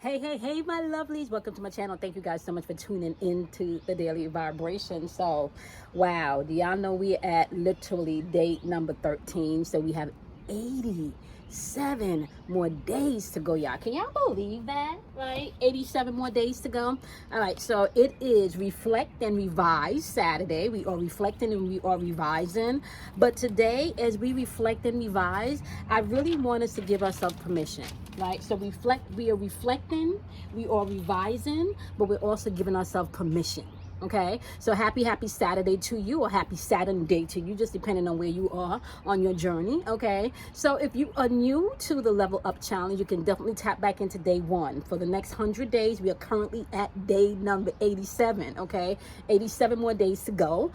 Hey, my lovelies. Welcome to my channel. Thank you guys so much for tuning into the Daily Vibration. So, wow, do y'all know we're at literally date number 13? So we have 87 more days to go, y'all. Can y'all believe that, right? 87 more days to go. All right, so it is Reflect and Revise Saturday. We are reflecting and we are revising. But today, as we reflect and revise, I really want us to give ourselves permission, right? So we are reflecting, we are revising, but we're also giving ourselves permission. Okay, so happy Saturday to you, or happy Saturday to you, just depending on where you are on your journey. Okay, so if you are new to the Level Up Challenge, you can definitely tap back into day one. For the next 100 days, we are currently at day number 87. Okay, 87 more days to go.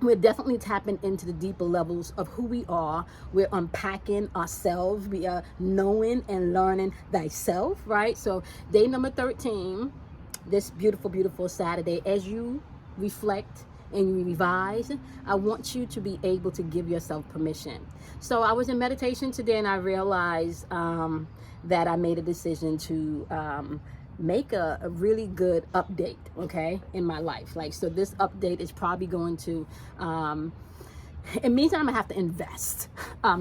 We're definitely tapping into the deeper levels of who we are. We're unpacking ourselves. We are knowing and learning thyself, right? So day number 13, this beautiful Saturday, as you reflect and you revise, I want you to be able to give yourself permission. So I was in meditation today and I realized that I made a decision to make a really good update, okay, in my life. Like, so this update is probably going to it means that I'm gonna have to invest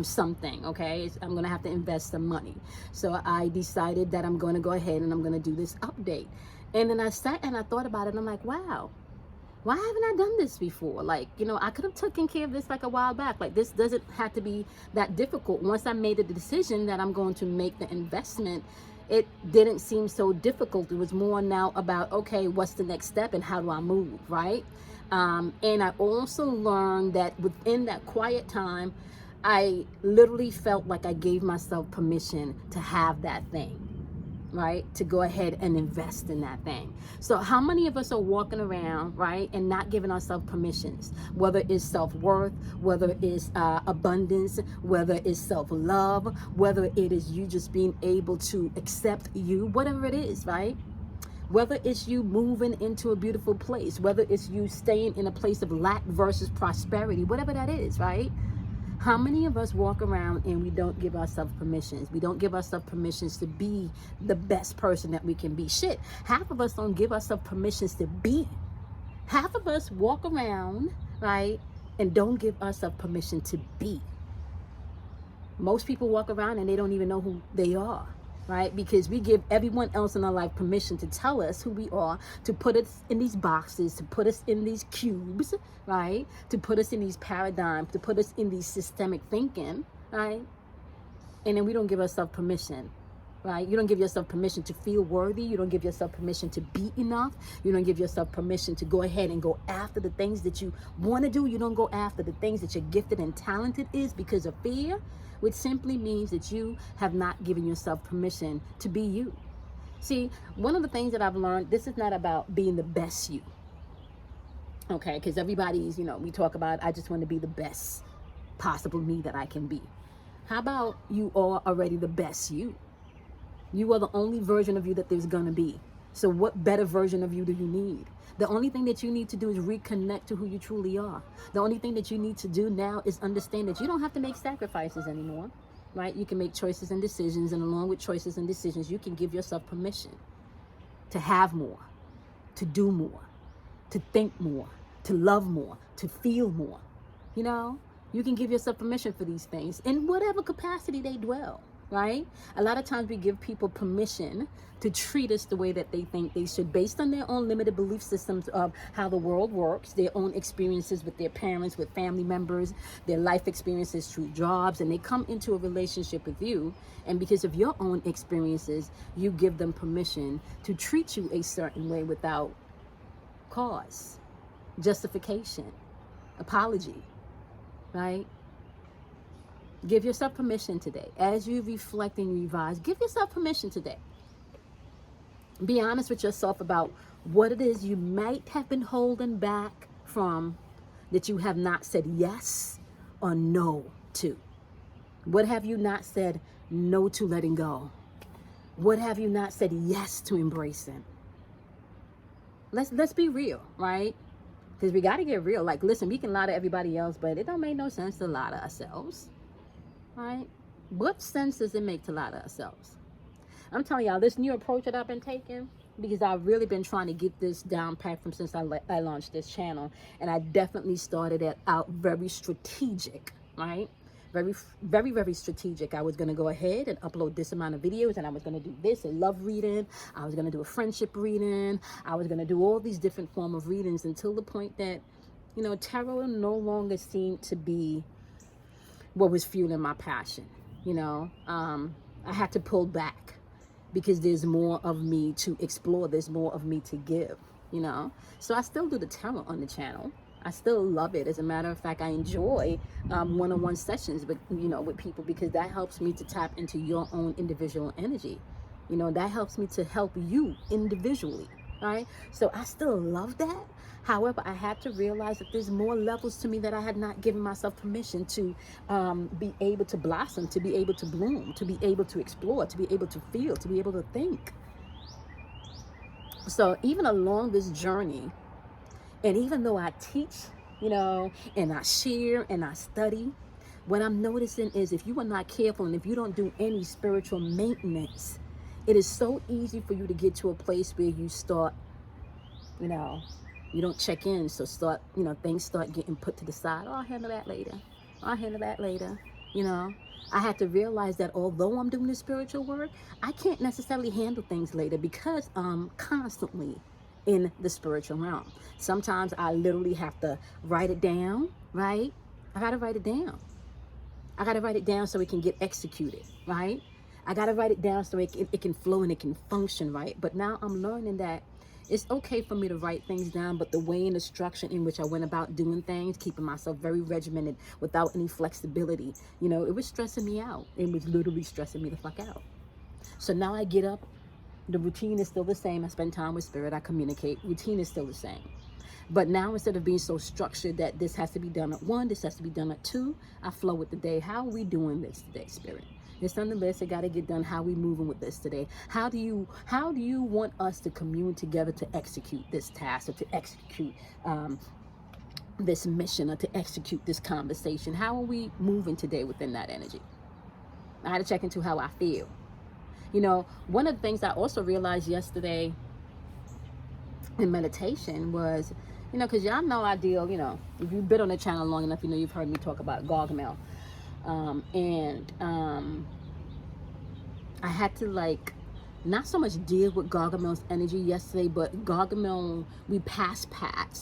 something, okay? I'm gonna have to invest some money. So I decided that I'm gonna go ahead and I'm gonna do this update. And then I sat and I thought about it and I'm like, wow, why haven't I done this before? Like, you know, I could have taken care of this like a while back. Like, this doesn't have to be that difficult. Once I made the decision that I'm going to make the investment, it didn't seem so difficult. It was more now about, okay, what's the next step and how do I move, right? And I also learned that within that quiet time, I literally felt like I gave myself permission to have that thing, right? To go ahead and invest in that thing. So how many of us are walking around, right, and not giving ourselves permissions, whether it's self-worth, whether it's abundance, whether it's self-love, whether it is you just being able to accept you, whatever it is, right? Whether it's you moving into a beautiful place, whether it's you staying in a place of lack versus prosperity, whatever that is, right? How many of us walk around and we don't give ourselves permissions? We don't give ourselves permissions to be the best person that we can be. Shit, half of us don't give ourselves permissions to be. Half of us walk around, right, and don't give ourselves permission to be. Most people walk around and they don't even know who they are, right? Because we give everyone else in our life permission to tell us who we are, to put us in these boxes, to put us in these cubes, right? To put us in these paradigms, to put us in these systemic thinking, right? And then we don't give ourselves permission, right? You don't give yourself permission to feel worthy. You don't give yourself permission to be enough. You don't give yourself permission to go ahead and go after the things that you want to do. You don't go after the things that you're gifted and talented is because of fear, which simply means that you have not given yourself permission to be you. See, one of the things that I've learned, this is not about being the best you, okay? Because everybody's, you know, we talk about, I just want to be the best possible me that I can be. How about you are already the best you? You are the only version of you that there's going to be. So what better version of you do you need? The only thing that you need to do is reconnect to who you truly are. The only thing that you need to do now is understand that you don't have to make sacrifices anymore, right? You can make choices and decisions, and along with choices and decisions, you can give yourself permission to have more, to do more, to think more, to love more, to feel more. You know, you can give yourself permission for these things in whatever capacity they dwell, right? A lot of times we give people permission to treat us the way that they think they should, based on their own limited belief systems of how the world works, their own experiences with their parents, with family members, their life experiences through jobs, and they come into a relationship with you, and because of your own experiences, you give them permission to treat you a certain way without cause, justification, apology, right? Give yourself permission today. As you reflect and revise, give yourself permission today. Be honest with yourself about what it is you might have been holding back from, that you have not said yes or no to. What have you not said no to letting go? What have you not said yes to embracing? Let's be real, right? Because we got to get real. Like, listen, we can lie to everybody else, but it don't make no sense to lie to ourselves. Right? What sense does it make to lie to ourselves? I'm telling y'all, this new approach that I've been taking, because I've really been trying to get this down pat from since I launched this channel. And I definitely started it out very strategic, right? Very strategic. I was going to go ahead and upload this amount of videos, and I was going to do this, a love reading. I was going to do a friendship reading. I was going to do all these different form of readings until the point that, you know, tarot no longer seemed to be what was fueling my passion. You know, I had to pull back because there's more of me to explore. There's more of me to give, you know. So I still do the tarot on the channel. I still love it. As a matter of fact, I enjoy one-on-one sessions with, you know, with people, because that helps me to tap into your own individual energy. You know, that helps me to help you individually, right? So I still love that. However, I had to realize that there's more levels to me that I had not given myself permission to be able to blossom, to be able to bloom, to be able to explore, to be able to feel, to be able to think. So even along this journey, and even though I teach, you know, and I share and I study, what I'm noticing is if you are not careful and if you don't do any spiritual maintenance, it is so easy for you to get to a place where you start, you know, you don't check in. So start, you know, things start getting put to the side. Oh, I'll handle that later. I'll handle that later. You know, I had to realize that although I'm doing this spiritual work, I can't necessarily handle things later because I'm constantly in the spiritual realm. Sometimes I literally have to write it down, right? I got to write it down. I got to write it down so it can get executed, right? I got to write it down so it can flow and it can function, right? But now I'm learning that it's okay for me to write things down, but the way and the structure in which I went about doing things, keeping myself very regimented without any flexibility, you know, it was stressing me out. It was literally stressing me the fuck out. So now I get up. The routine is still the same. I spend time with spirit. I communicate. Routine is still the same. But now instead of being so structured that this has to be done at 1, this has to be done at 2, I flow with the day. How are we doing this today, spirit? It's on the list. It got to get done. How are we moving with this today? How do you want us to commune together to execute this task or to execute this mission or to execute this conversation? How are we moving today within that energy? I had to check into how I feel. You know, one of the things I also realized yesterday in meditation was, you know, because y'all know I deal, you know, if you've been on the channel long enough, you know, you've heard me talk about Gargamel. I had to, like, not so much deal with Gargamel's energy yesterday, but Gargamel, we pass,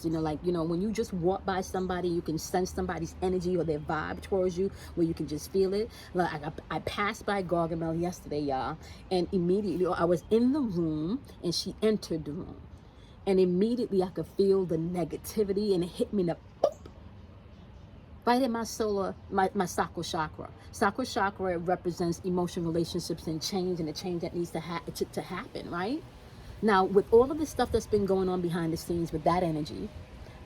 you know, like, you know, when you just walk by somebody, you can sense somebody's energy or their vibe towards you, where you can just feel it. Like, I passed by Gargamel yesterday, y'all, and immediately I was in the room and she entered the room, and immediately I could feel the negativity, and it hit me in the boop, right in my solar, my sacral chakra. Sacral chakra represents emotional relationships and change, and the change that needs to happen, right? Now, with all of the stuff that's been going on behind the scenes with that energy,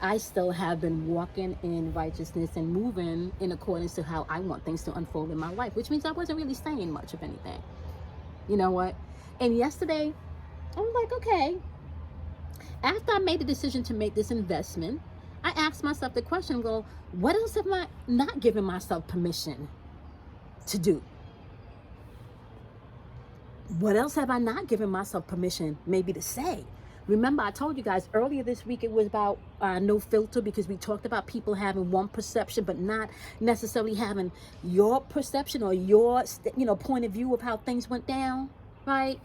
I still have been walking in righteousness and moving in accordance to how I want things to unfold in my life, which means I wasn't really saying much of anything. You know what? And yesterday, I was like, okay, after I made the decision to make this investment, I asked myself the question, well, what else have I not given myself permission to do? What else have I not given myself permission maybe to say? Remember, I told you guys earlier this week it was about no filter, because we talked about people having one perception but not necessarily having your perception or your, you know, point of view of how things went down, right?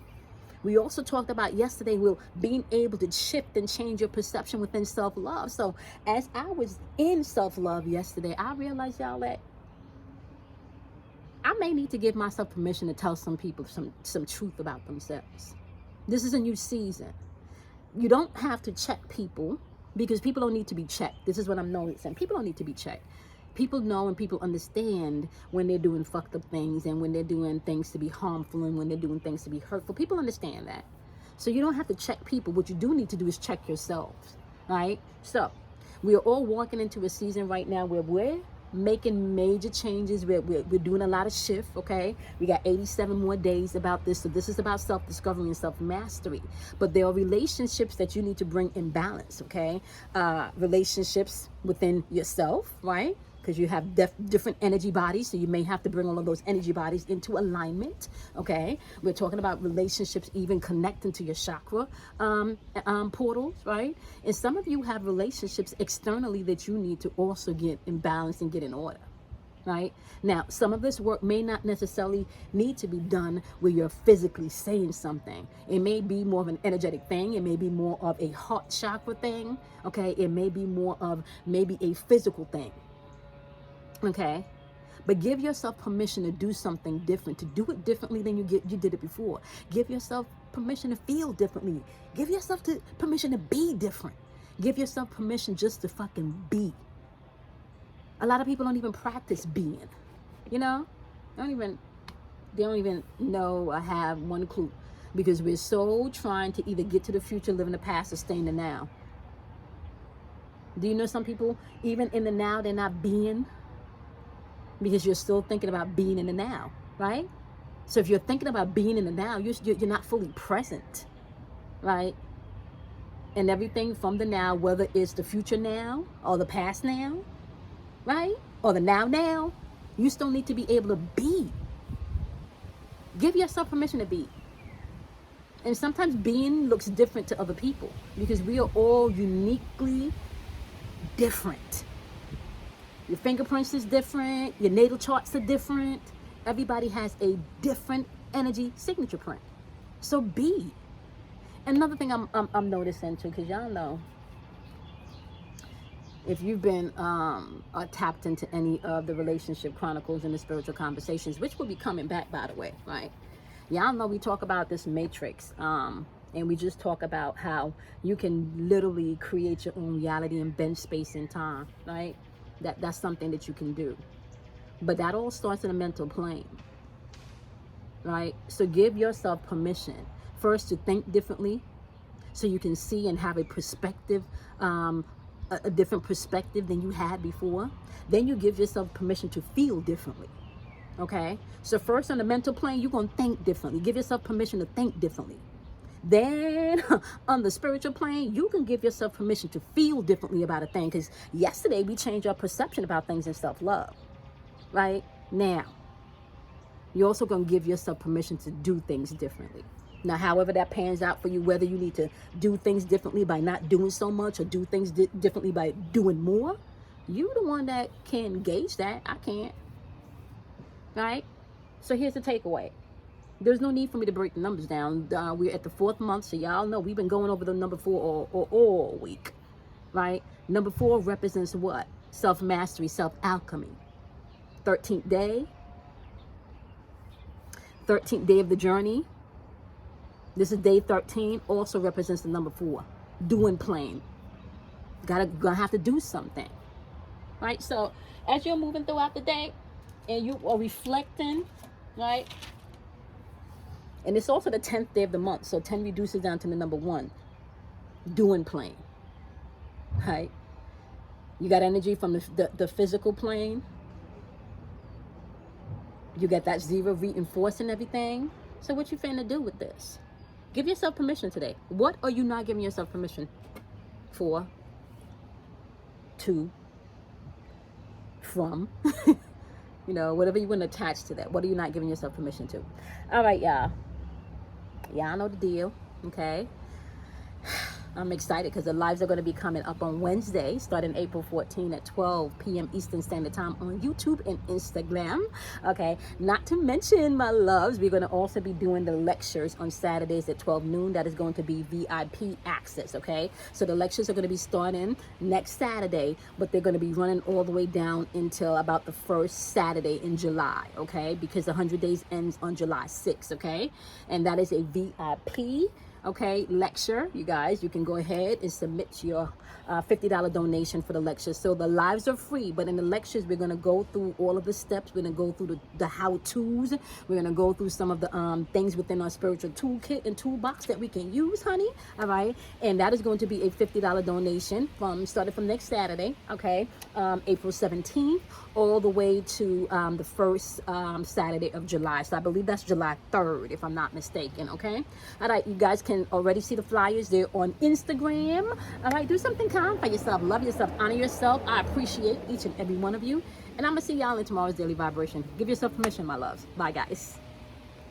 We also talked about yesterday, being able to shift and change your perception within self-love. So as I was in self-love yesterday, I realized, y'all, that I may need to give myself permission to tell some people some truth about themselves. This is a new season. You don't have to check people, because people don't need to be checked. This is what I'm noticing. People don't need to be checked. People know and people understand when they're doing fucked up things, and when they're doing things to be harmful, and when they're doing things to be hurtful. People understand that. So you don't have to check people. What you do need to do is check yourselves, right? So we are all walking into a season right now where we're making major changes. We're doing a lot of shift, okay? We got 87 more days about this. So this is about self-discovery and self-mastery. But there are relationships that you need to bring in balance, okay? Relationships within yourself, right? because you have different energy bodies, so you may have to bring all of those energy bodies into alignment. Okay, we're talking about relationships, even connecting to your chakra portals, right? And some of you have relationships externally that you need to also get in balance and get in order. Right now, some of this work may not necessarily need to be done where you're physically saying something. It may be more of an energetic thing. It may be more of a heart chakra thing. Okay, it may be more of maybe a physical thing. Okay, but give yourself permission to do something different, to do it differently than you did it before. Give yourself permission to feel differently. Give yourself permission to be different. Give yourself permission just to fucking be. A lot of people don't even practice being, you know, they don't even know or have one clue, because we're so trying to either get to the future, live in the past, or stay in the now. Do you know some people, even in the now, they're not being, because you're still thinking about being in the now, right? So if you're thinking about being in the now, you're not fully present, right? And everything from the now, whether it's the future now or the past now, right? Or the now, you still need to be able to be. Give yourself permission to be. And sometimes being looks different to other people, because we are all uniquely different. Your fingerprints is different. Your natal charts are different. Everybody has a different energy signature print. So be. Another thing I'm noticing too, because y'all know, if you've been tapped into any of the relationship chronicles and the spiritual conversations, which will be coming back, by the way, right? Y'all know we talk about this matrix, and we just talk about how you can literally create your own reality and bend space and time, right? That's something that you can do. But that all starts in a mental plane, right? So give yourself permission first to think differently, so you can see and have a perspective, a different perspective than you had before. Then you give yourself permission to feel differently. Okay, so first on the mental plane, you're going to think differently. Give yourself permission to think differently. Then on the spiritual plane, you can give yourself permission to feel differently about a thing, because yesterday we changed our perception about things in self-love. Right now, you're also going to give yourself permission to do things differently. Now, however that pans out for you, whether you need to do things differently by not doing so much, or do things differently by doing more, you're the one that can gauge that. I can't. Right? So here's the takeaway. There's no need for me to break the numbers down. We're at the 4th month, so y'all know we've been going over the number 4 all week. Right? Number 4 represents what? Self-mastery, self-alchemy. 13th day. 13th day of the journey. This is day 13, also represents the number 4, doing plain. Gonna have to do something, right? So as you're moving throughout the day and you are reflecting, right? And it's also the 10th day of the month, so 10 reduces down to the number 1, doing plain, right? You got energy from the physical plane. You got that 0 reinforcing everything. So what you finna do with this? Give yourself permission today. What are you not giving yourself permission for, to, from? You know, whatever you want to attach to that. What are you not giving yourself permission to? All right, y'all. Y'all know the deal, okay? I'm excited because the lives are going to be coming up on Wednesday, starting April 14 at 12 p.m. Eastern Standard Time on YouTube and Instagram. Okay, not to mention, my loves, we're going to also be doing the lectures on Saturdays at 12 noon. That is going to be VIP access, okay? So the lectures are going to be starting next Saturday, but they're going to be running all the way down until about the first Saturday in July, okay? Because the 100 days ends on July 6th, okay? And that is a VIP lecture. You guys, you can go ahead and submit your $50 donation for the lecture. So the lives are free, but in the lectures we're going to go through all of the steps. We're going to go through the how-tos. We're going to go through some of the things within our spiritual toolkit and toolbox that we can use, honey. All right, and that is going to be a $50 donation starting from next Saturday, okay, April 17th, all the way to the first Saturday of July. So I believe that's July 3rd, if I'm not mistaken. Okay, all right, you guys can can already see the flyers. They're on Instagram. All right, do something kind for yourself. Love yourself. Honor yourself. I appreciate each and every one of you. And I'm going to see y'all in tomorrow's Daily Vibration. Give yourself permission, my loves. Bye, guys.